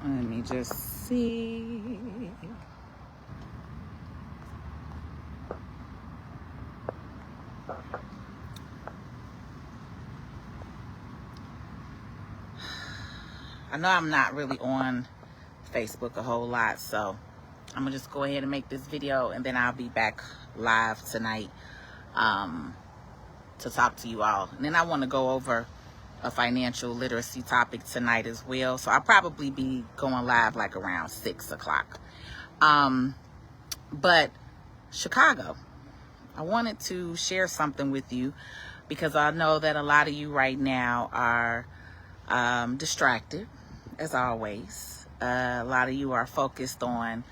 Let me just see. I know I'm not really on Facebook a whole lot, so I'm gonna just go ahead and make this video, and then I'll be back live tonight to talk to you all. And then I want to go over a financial literacy topic tonight as well, so I'll probably be going live like around 6 o'clock. But Chicago, I wanted to share something with you because I know that a lot of you right now are distracted, as always. A lot of you are focused on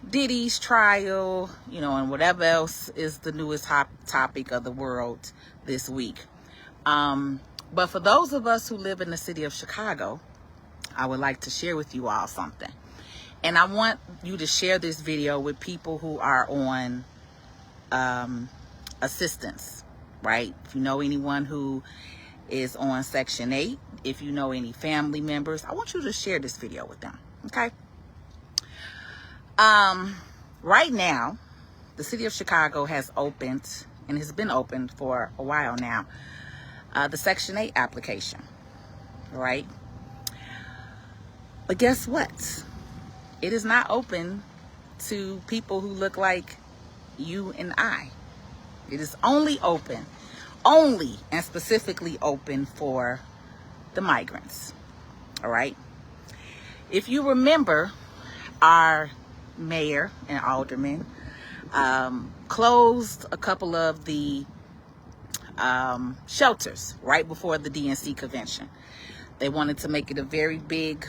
Diddy's trial, you know, and whatever else is the newest hot topic of the world this week. But for those of us who live in the city of Chicago, I would like to share with you all something. And I want you to share this video with people who are on assistance, right? If you know anyone who is on Section 8, if you know any family members, I want you to share this video with them, okay? Right now, the city of Chicago has opened, and has been open for a while now, the Section 8 application, right? But guess what? It is not open to people who look like you and I. It is only and specifically open for the migrants, all right? If you remember, our mayor and aldermen closed a couple of the shelters right before the DNC convention. They wanted to make it a very big,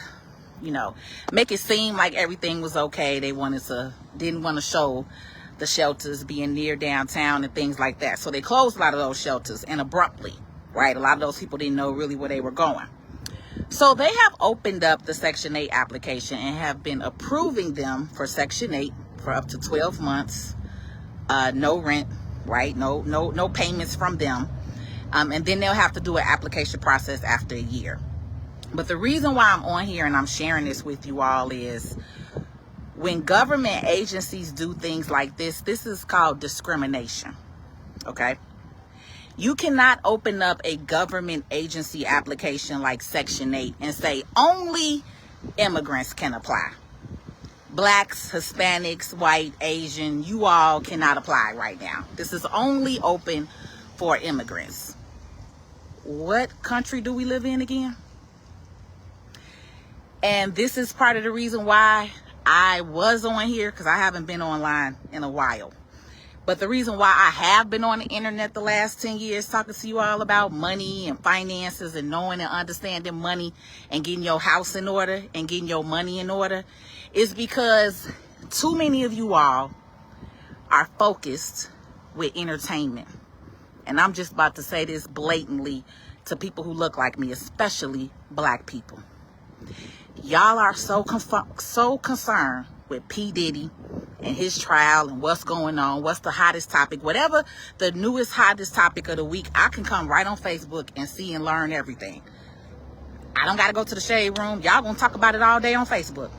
you know, make it seem like everything was okay. They didn't want to show the shelters being near downtown and things like that. So they closed a lot of those shelters, and abruptly, right? A lot of those people didn't know really where they were going. So they have opened up the Section 8 application and have been approving them for Section 8 for up to 12 months. No rent, right? No payments from them. And then they'll have to do an application process after a year. But the reason why I'm on here and I'm sharing this with you all is when government agencies do things like this is called discrimination, okay? You cannot open up a government agency application like Section 8 and say only immigrants can apply. Blacks, Hispanics, white, Asian, you all cannot apply right now. This is only open for immigrants. What country do we live in again? And this is part of the reason why I was on here, because I haven't been online in a while. But the reason why I have been on the internet the last 10 years talking to you all about money and finances and knowing and understanding money and getting your house in order and getting your money in order is because too many of you all are focused with entertainment. And I'm just about to say this blatantly to people who look like me, especially black people. Y'all are so concerned with P. Diddy and his trial and what's going on, what's the hottest topic, whatever the newest hottest topic of the week. I can come right on Facebook and see and learn everything. I don't got to go to the shade room. Y'all gonna talk about it all day on Facebook.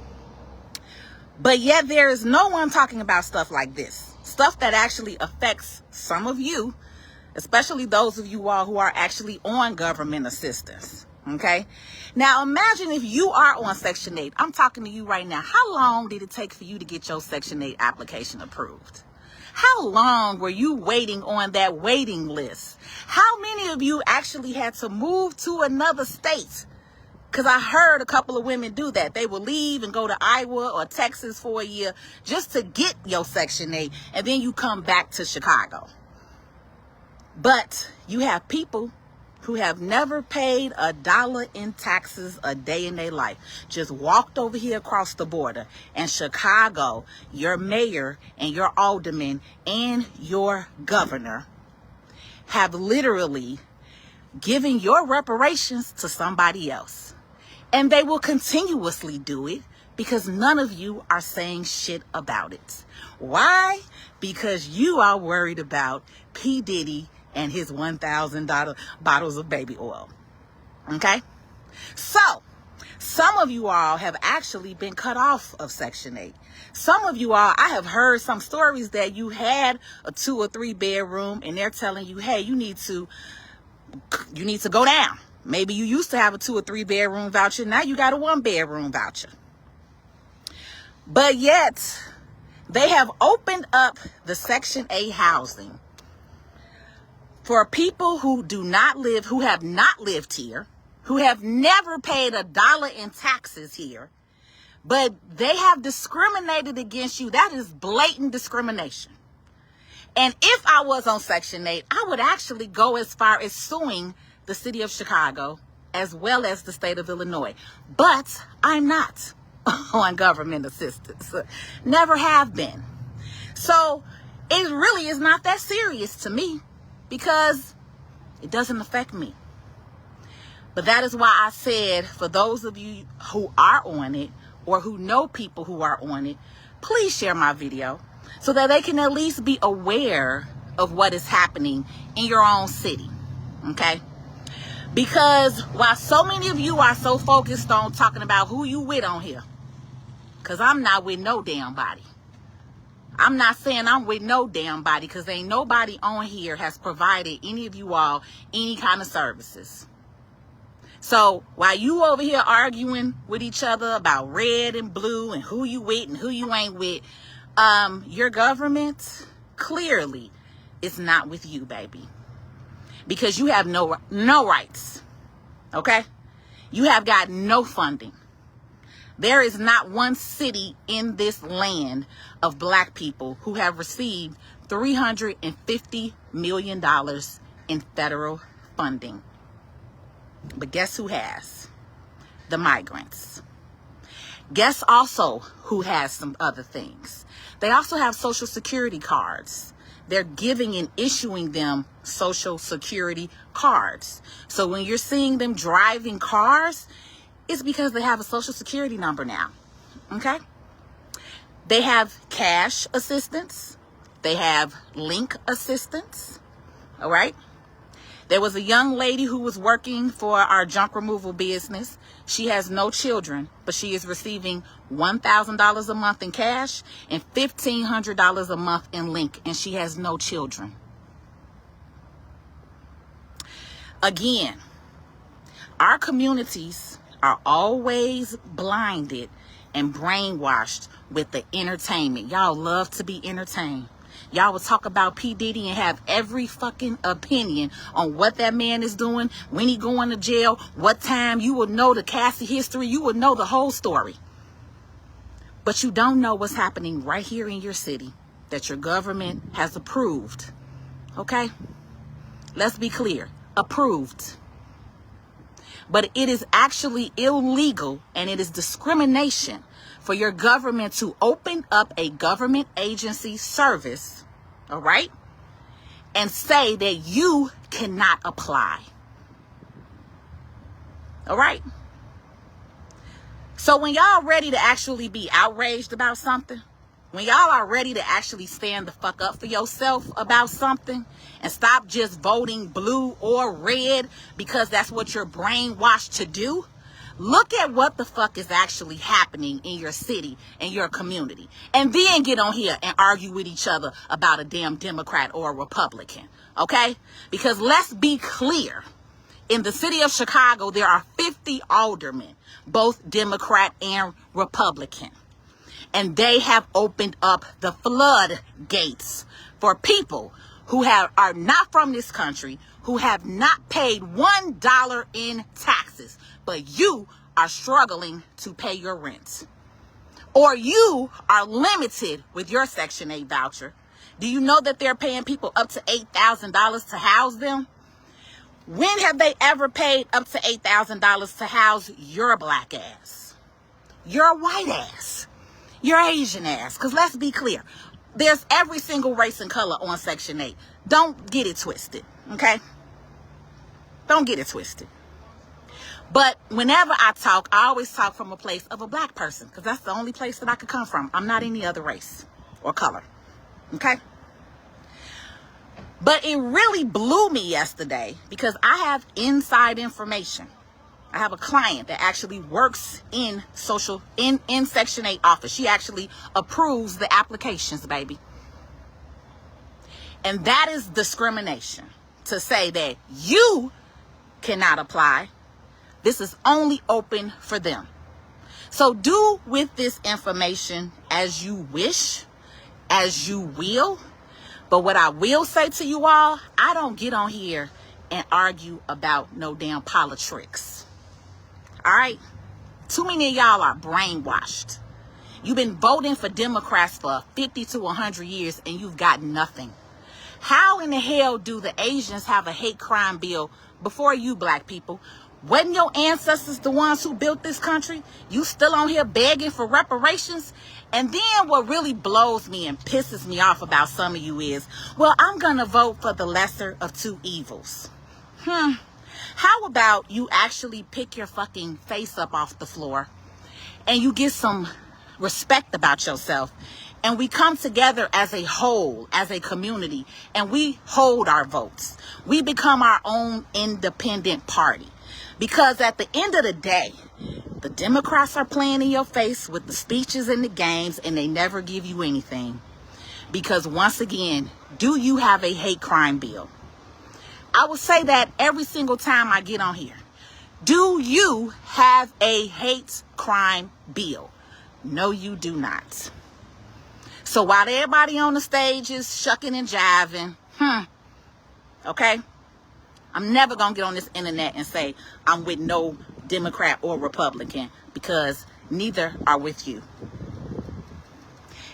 But yet there is no one talking about stuff like this, stuff that actually affects some of you, especially those of you all who are actually on government assistance. Okay, now imagine if you are on Section 8. I'm talking to you right now. How long did it take for you to get your Section 8 application approved? How long were you waiting on that waiting list? How many of you actually had to move to another state? Because I heard a couple of women do that. They will leave and go to Iowa or Texas for a year just to get your Section 8, and then you come back to Chicago. But you have people who have never paid $1 in taxes a day in their life, just walked over here across the border. And Chicago, your mayor and your alderman and your governor have literally given your reparations to somebody else. And they will continuously do it because none of you are saying shit about it. Why? Because you are worried about P. Diddy and his $1,000 bottles of baby oil. Okay? So, Some of you all have actually been cut off of Section 8. Some of you all, I have heard some stories that you had a 2 or 3 bedroom and they're telling you, hey, you need to go down. Maybe you used to have a 2 or 3 bedroom voucher. Now you got a 1 bedroom voucher. But yet they have opened up the Section 8 housing for people who have not lived here, who have never paid $1 in taxes here, but they have discriminated against you. That is blatant discrimination. And if I was on Section 8, I would actually go as far as suing the city of Chicago as well as the state of Illinois. But I'm not on government assistance. Never have been. So it really is not that serious to me because it doesn't affect me. But that is why I said, for those of you who are on it or who know people who are on it, please share my video so that they can at least be aware of what is happening in your own city. Okay? Because while so many of you are so focused on talking about who you with on here, because I'm not with no damn body. I'm not saying I'm with no damn body because ain't nobody on here has provided any of you all any kind of services. So while you over here arguing with each other about red and blue and who you with and who you ain't with, your government clearly is not with you, baby. Because you have no rights. Okay? You have got no funding. There is not one city in this land of black people who have received $350 million in federal funding. But guess who has? The migrants. Guess also who has some other things. They also have Social Security cards. They're giving and issuing them Social Security cards. So when you're seeing them driving cars, it's because they have a Social Security number now. Okay? They have cash assistance. They have link assistance. All right? There was a young lady who was working for our junk removal business. She has no children, but she is receiving $1,000 a month in cash and $1,500 a month in link, and she has no children. Again, our communities are always blinded and brainwashed with the entertainment. Y'all love to be entertained. Y'all will talk about P. Diddy and have every fucking opinion on what that man is doing, when he going to jail, what time. You will know the Cassie history. You will know the whole story. But you don't know what's happening right here in your city that your government has approved. Okay? Let's be clear. Approved. But it is actually illegal and it is discrimination for your government to open up a government agency service, all right, and say that you cannot apply. All right? So when y'all ready to actually be outraged about something, when y'all are ready to actually stand the fuck up for yourself about something and stop just voting blue or red because that's what you're brainwashed to do, look at what the fuck is actually happening in your city and your community. And then get on here and argue with each other about a damn Democrat or a Republican. Okay? Because let's be clear. In the city of Chicago, there are 50 aldermen, both Democrat and Republican. And they have opened up the floodgates for people who are not from this country, who have not paid $1 in taxes, but you are struggling to pay your rent. Or you are limited with your Section 8 voucher. Do you know that they're paying people up to $8,000 to house them? When have they ever paid up to $8,000 to house your black ass, your white ass, your Asian ass? Because let's be clear. There's every single race and color on Section 8. Don't get it twisted, okay? Don't get it twisted. But whenever I talk, I always talk from a place of a black person because that's the only place that I could come from. I'm not any other race or color, okay? But it really blew me yesterday because I have inside information I have a client that actually works in Section 8 office. She actually approves the applications, baby. And that is discrimination, to say that you cannot apply. This is only open for them. So do with this information as you wish, as you will. But what I will say to you all, I don't get on here and argue about no damn politics. All right? Too many of y'all are brainwashed. You've been voting for Democrats for 50 to 100 years and you've got nothing. How in the hell do the Asians have a hate crime bill before you black people? Wasn't your ancestors the ones who built this country? You still on here begging for reparations? And then what really blows me and pisses me off about some of you is, well, I'm going to vote for the lesser of two evils. How about you actually pick your fucking face up off the floor and you get some respect about yourself, and we come together as a whole, as a community, and we hold our votes. We become our own independent party. Because at the end of the day, the Democrats are playing in your face with the speeches and the games, and they never give you anything. Because once again, do you have a hate crime bill? I will say that every single time I get on here. Do you have a hate crime bill? No, you do not. So while everybody on the stage is shucking and jiving, okay? I'm never going to get on this internet and say I'm with no Democrat or Republican, because neither are with you.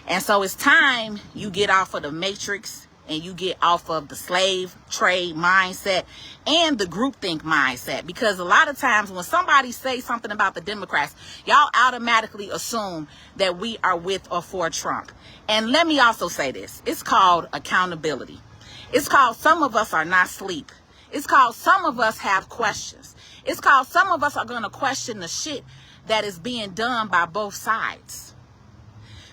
And so it's time you get off of the matrix and you get off of the slave trade mindset and the groupthink mindset. Because a lot of times when somebody says something about the Democrats, y'all automatically assume that we are with or for Trump. And let me also say this. It's called accountability. It's called some of us are not asleep. It's called some of us have questions. It's called some of us are going to question the shit that is being done by both sides.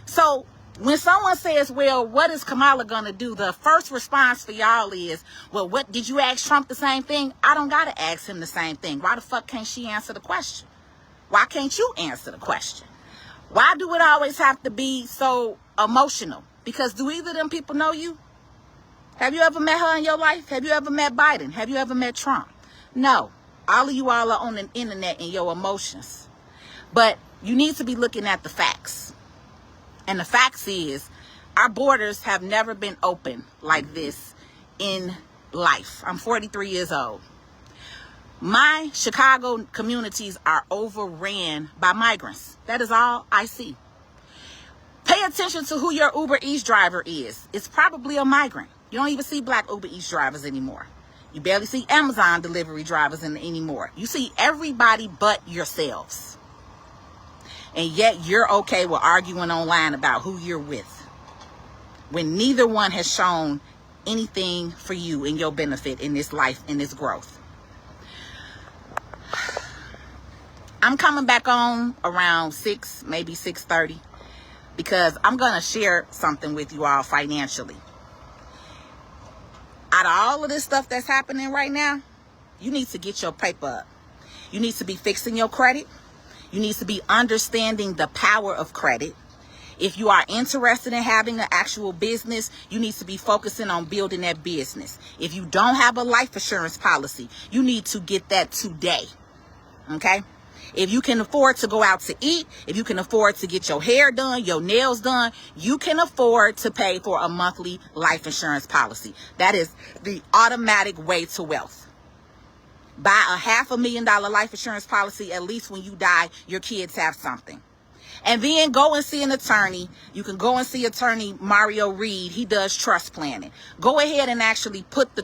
So when someone says, well, what is Kamala going to do? The first response for y'all is, well, what did you ask Trump the same thing? I don't got to ask him the same thing. Why the fuck can't she answer the question? Why can't you answer the question? Why do it always have to be so emotional? Because do either of them people know you? Have you ever met her in your life? Have you ever met Biden? Have you ever met Trump? No. All of you all are on the internet and your emotions. But you need to be looking at the facts. And the facts is, our borders have never been open like this in life. I'm 43 years old. My Chicago communities are overran by migrants. That is all I see. Pay attention to who your Uber Eats driver is. It's probably a migrant. You don't even see black Uber Eats drivers anymore. You barely see Amazon delivery drivers anymore. You see everybody but yourselves. And yet you're okay with arguing online about who you're with, when neither one has shown anything for you in your benefit in this life, in this growth. I'm coming back on around 6, maybe 6:30, because I'm going to share something with you all financially. Out of all of this stuff that's happening right now, you need to get your paper up. You need to be fixing your credit. You need to be understanding the power of credit. If you are interested in having an actual business, you need to be focusing on building that business. If you don't have a life insurance policy, you need to get that today. Okay? If you can afford to go out to eat, if you can afford to get your hair done, your nails done, you can afford to pay for a monthly life insurance policy. That is the automatic way to wealth. Buy a $500,000 life insurance policy. At least when you die, your kids have something. And then go and see an attorney. You can go and see attorney Mario Reed. He does trust planning. Go ahead and actually put the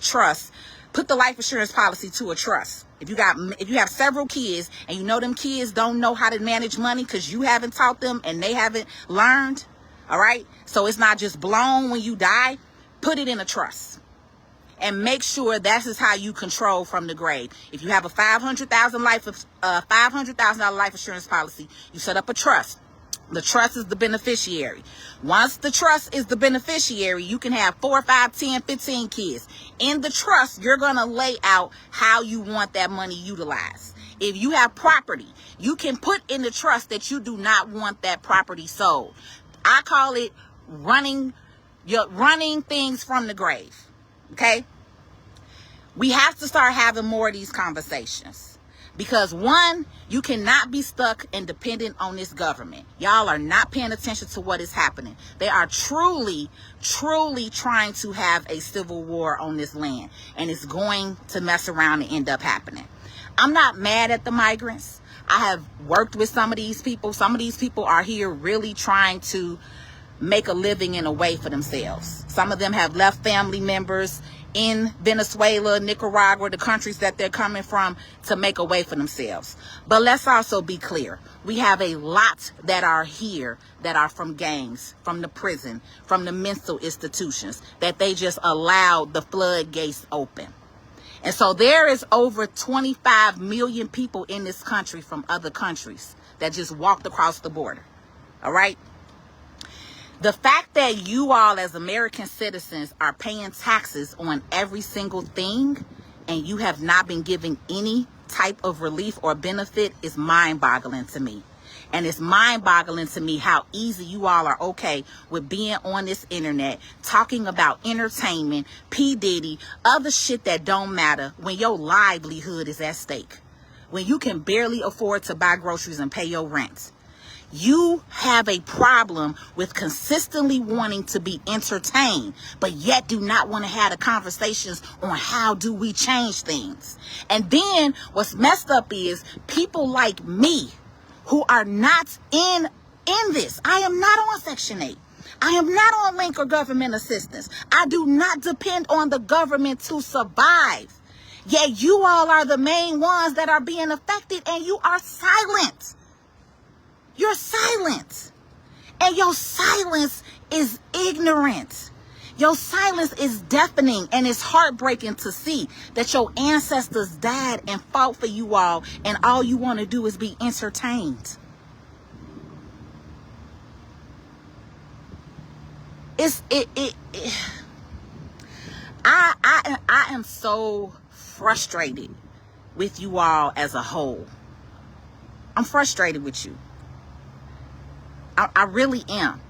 life insurance policy to a trust. If you have several kids and you know them kids don't know how to manage money because you haven't taught them and they haven't learned, all right? So it's not just blown when you die. Put it in a trust. And make sure that is how you control from the grave. If you have a $500,000 life insurance policy, you set up a trust. The trust is the beneficiary. Once the trust is the beneficiary, you can have 4, 5, 10, 15 kids. In the trust, you're going to lay out how you want that money utilized. If you have property, you can put in the trust that you do not want that property sold. I call it running things from the grave. Okay? We have to start having more of these conversations. Because one, you cannot be stuck and dependent on this government. Y'all are not paying attention to what is happening. They are truly, truly trying to have a civil war on this land. And it's going to mess around and end up happening. I'm not mad at the migrants. I have worked with some of these people. Some of these people are here really trying to make a living in a way for themselves. Some of them have left family members in Venezuela, Nicaragua, the countries that they're coming from, to make a way for themselves. But let's also be clear. We have a lot that are here that are from gangs, from the prison, from the mental institutions, that they just allowed the floodgates open. And so there is over 25 million people in this country from other countries that just walked across the border. All right? The fact that you all as American citizens are paying taxes on every single thing and you have not been given any type of relief or benefit is mind-boggling to me. And it's mind-boggling to me how easy you all are okay with being on this internet talking about entertainment, P. Diddy, other shit that don't matter when your livelihood is at stake. When you can barely afford to buy groceries and pay your rent. You have a problem with consistently wanting to be entertained, but yet do not want to have the conversations on how do we change things. And then what's messed up is people like me who are not in this. I am not on Section 8. I am not on link or government assistance. I do not depend on the government to survive. Yet you all are the main ones that are being affected and you are silent. You're silent. And your silence is ignorant. Your silence is deafening, and it's heartbreaking to see that your ancestors died and fought for you all, and all you want to do is be entertained. I am so frustrated with you all as a whole. I'm frustrated with you. I really am.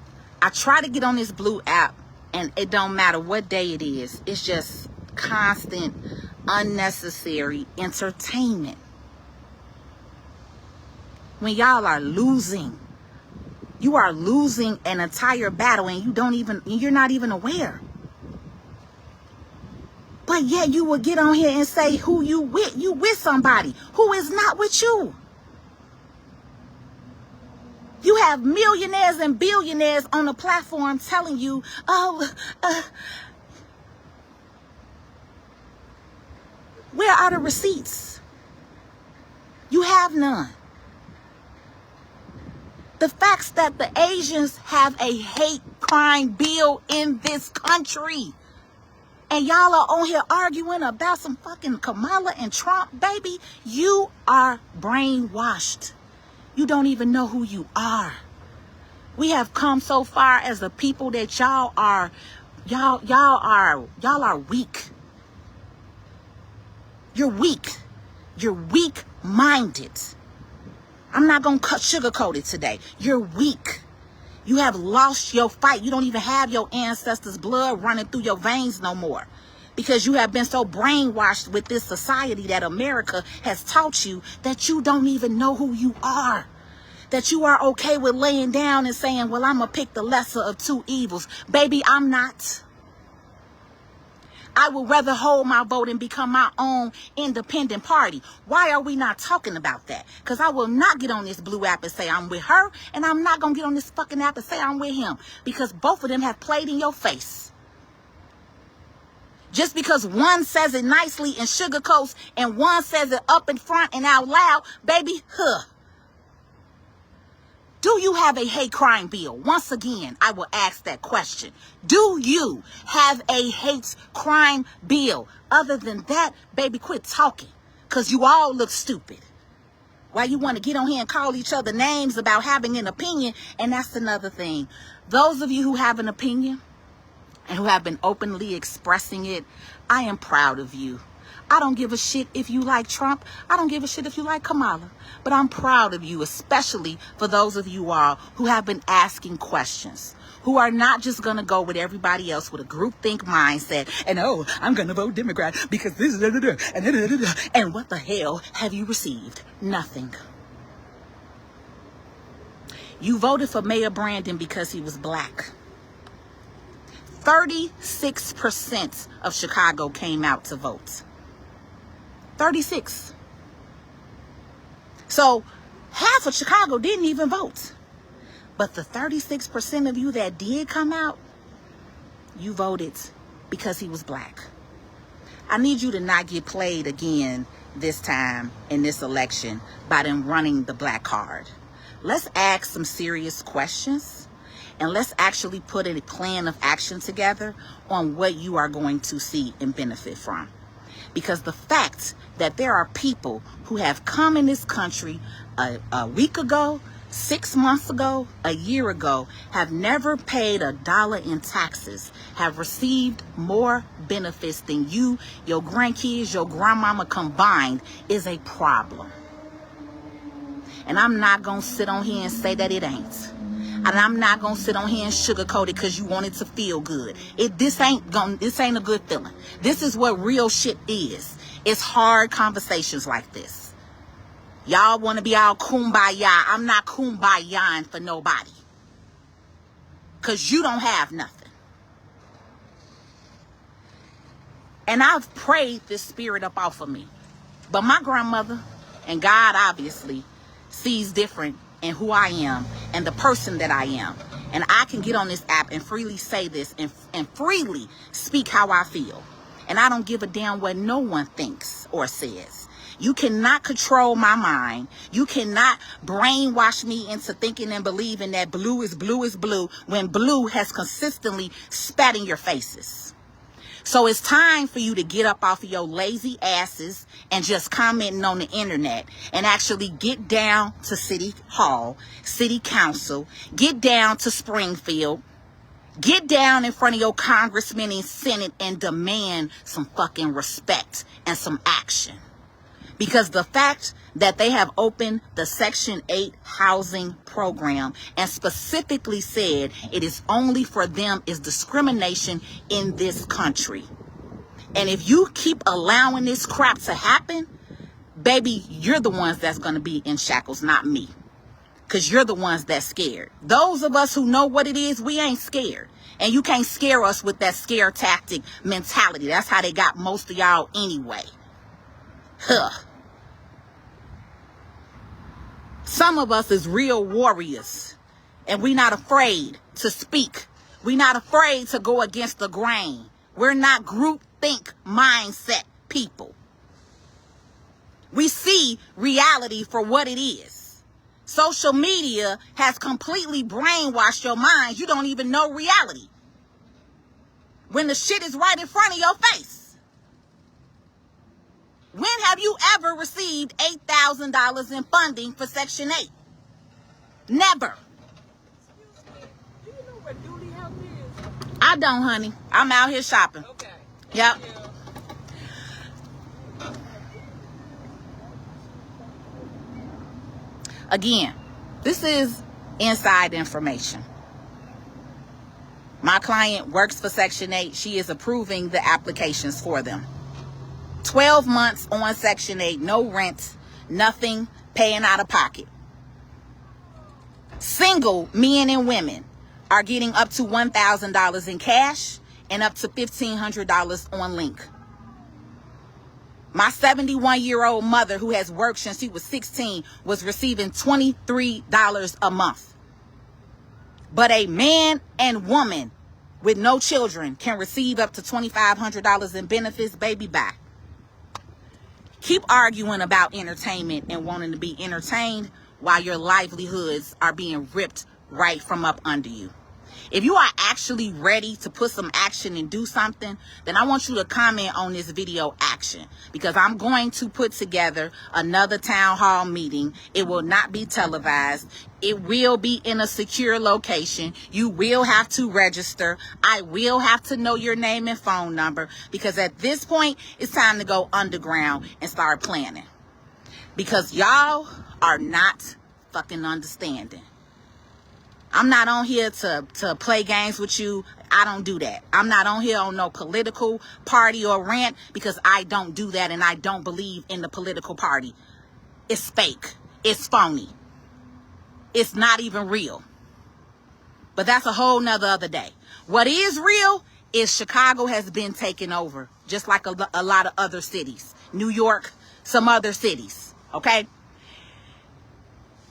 I try to get on this blue app and it don't matter what day it is. It's just constant, unnecessary entertainment. When y'all are losing, you are losing an entire battle and you're not even aware. But yet you will get on here and say who you with. You with somebody who is not with you. You have millionaires and billionaires on the platform telling you, where are the receipts? You have none. The facts that the Asians have a hate crime bill in this country. And y'all are on here arguing about some fucking Kamala and Trump, baby. You are brainwashed. You don't even know who you are. We have come so far as a people that y'all are weak. You're weak. You're weak-minded. I'm not going to sugarcoat it today. You're weak. You have lost your fight. You don't even have your ancestors' blood running through your veins no more. Because you have been so brainwashed with this society that America has taught you that you don't even know who you are. That you are okay with laying down and saying, well, I'm going to pick the lesser of two evils. Baby, I'm not. I would rather hold my vote and become my own independent party. Why are we not talking about that? Because I will not get on this blue app and say I'm with her. And I'm not going to get on this fucking app and say I'm with him. Because both of them have played in your face. Just because one says it nicely and sugarcoats and one says it up in front and out loud, baby, Do you have a hate crime bill? Once again, I will ask that question. Do you have a hate crime bill? Other than that, baby, quit talking. Because you all look stupid. Why you want to get on here and call each other names about having an opinion. And that's another thing. Those of you who have an opinion and who have been openly expressing it, I am proud of you. I don't give a shit if you like Trump. I don't give a shit if you like Kamala. But I'm proud of you, especially for those of you all who have been asking questions, who are not just going to go with everybody else with a groupthink mindset and, oh, I'm going to vote Democrat because this is and what the hell have you received? Nothing. You voted for Mayor Brandon because he was black. 36% of Chicago came out to vote. 36. So half of Chicago didn't even vote. But the 36% of you that did come out, you voted because he was black. I need you to not get played again this time in this election by them running the black card. Let's ask some serious questions and let's actually put a plan of action together on what you are going to see and benefit from. Because the fact that there are people who have come in this country a week ago, 6 months ago, a year ago, have never paid $1 in taxes, have received more benefits than you, your grandkids, your grandmama combined, is a problem. And I'm not going to sit on here and say that it ain't. And I'm not going to sit on here and sugarcoat it because you want it to feel good. This ain't a good feeling. This is what real shit is. It's hard conversations like this. Y'all want to be all kumbaya. I'm not kumbayaing for nobody. Because you don't have nothing. And I've prayed this spirit up off of me. But my grandmother and God obviously sees different in who I am and the person that I am. And I can get on this app and freely say this and freely speak how I feel. And I don't give a damn what no one thinks or says. You cannot control my mind. You cannot brainwash me into thinking and believing that blue is blue when blue has consistently spat in your faces. So it's time for you to get up off of your lazy asses and just commenting on the internet and actually get down to City Hall, City Council, get down to Springfield, get down in front of your congressmen and Senate and demand some fucking respect and some action. Because the fact that they have opened the Section 8 housing program and specifically said it is only for them is discrimination in this country. And if you keep allowing this crap to happen, baby, you're the ones that's going to be in shackles, not me. Because you're the ones that's scared. Those of us who know what it is, we ain't scared. And you can't scare us with that scare tactic mentality. That's how they got most of y'all anyway. Huh. Some of us is real warriors, and we're not afraid to speak. We're not afraid to go against the grain. We're not groupthink mindset people. We see reality for what it is. Social media has completely brainwashed your mind. You don't even know reality when the shit is right in front of your face. When have you ever received $8,000 in funding for Section 8? Never. Do you know where Dooley House is? I don't, honey. I'm out here shopping. Okay. Yep. Again, this is inside information. My client works for Section 8. She is approving the applications for them. 12 months on Section 8, no rent, nothing, paying out of pocket. Single men and women are getting up to $1,000 in cash and up to $1,500 on link. My 71-year-old mother, who has worked since she was 16, was receiving $23 a month. But a man and woman with no children can receive up to $2,500 in benefits. Baby, bye. Keep arguing about entertainment and wanting to be entertained while your livelihoods are being ripped right from up under you. If you are actually ready to put some action and do something, then I want you to comment on this video action. action, because I'm going to put together another town hall meeting. It will not be televised. It will be in a secure location. You will have to register. I will have to know your name and phone number, because at this point, it's time to go underground and start planning. Because y'all are not fucking understanding. I'm not on here to play games with you. I don't do that. I'm not on here on no political party or rant, because I don't do that, and I don't believe in the political party. It's fake. It's phony. It's not even real. But that's a whole nother other day. What is real is Chicago has been taken over, just like a lot of other cities. New York, some other cities. Okay?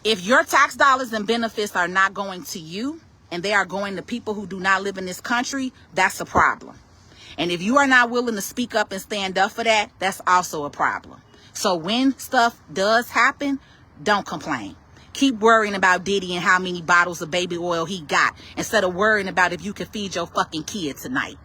If your tax dollars and benefits are not going to you, and they are going to people who do not live in this country, that's a problem. And if you are not willing to speak up and stand up for that, that's also a problem. So when stuff does happen, don't complain. Keep worrying about Diddy and how many bottles of baby oil he got, instead of worrying about if you can feed your fucking kid tonight.